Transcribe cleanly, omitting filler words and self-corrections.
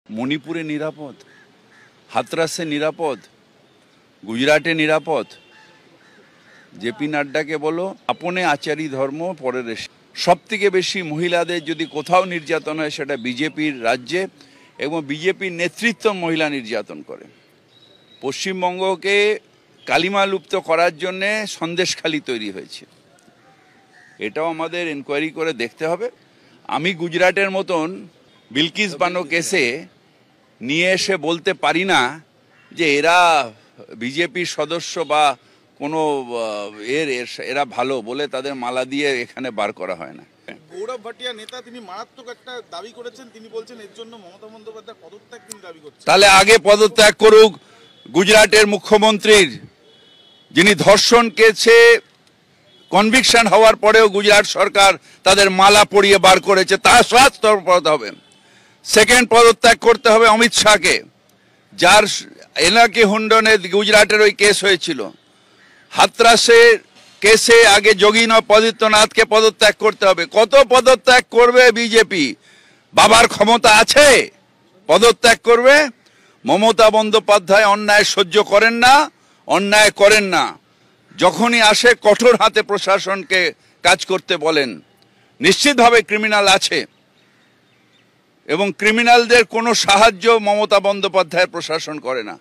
মণিপুরে নিরাপদ, হাতরাসে নিরাপদ, গুজরাটে নিরাপদ। জেপি নাড্ডাকে বলো আপনে আচারী ধর্ম পরের এসে। সব থেকে বেশি মহিলাদের যদি কোথাও নির্যাতন হয় সেটা বিজেপির রাজ্যে, এবং বিজেপির নেতৃত্ব মহিলা নির্যাতন করে। পশ্চিমবঙ্গকে কালিমালুপ্ত করার জন্যে সন্দেশখালি তৈরি হয়েছে, এটাও আমাদের এনকোয়ারি করে দেখতে হবে। আমি গুজরাটের মতন বিলকিস বানো কেসে নিয়ে এসে বলতে পারি না যে এরা বিজেপির সদস্য বা কোনো এরা ভালো বলে তাদের মালা দিয়ে এখানে বার করা হয় না। গৌরব ভাটিয়া নেতা, তিনি মারাত্মক একটা দাবি করেছেন। তিনি বলছেন এর জন্য মমতা বন্দ্যোপাধ্যায় পদত্যাগ তিনি দাবি করছেন। তাহলে আগে পদত্যাগ করুক গুজরাটের মুখ্যমন্ত্রীর, যিনি ধর্ষণ কেসে কনভিকশন হওয়ার পরেও গুজরাট সরকার তাদের মালা পরিয়ে বার করেছে, তার শাস্তি হবে। সেকেন্ড, পদত্যাগ করতে হবে অমিত শাহকে, যার এনাকি হুন্ডনে গুজরাটের ওই কেস হয়েছিল। হাতরাসের কেসে আগে যোগীনাথকে পদত্যাগ করতে হবে। কত পদত্যাগ করবে বিজেপি? বাবার ক্ষমতা আছে, পদত্যাগ করবে। মমতা বন্দ্যোপাধ্যায় অন্যায় সহ্য করেন না, অন্যায় করেন না। যখনই আসে কঠোর হাতে প্রশাসনকে কাজ করতে বলেন। নিশ্চিতভাবে ক্রিমিনাল আছে, এবং ক্রিমিনালদের কোনো সাহায্য মমতা বন্দ্যোপাধ্যায়ের প্রশাসন করে না।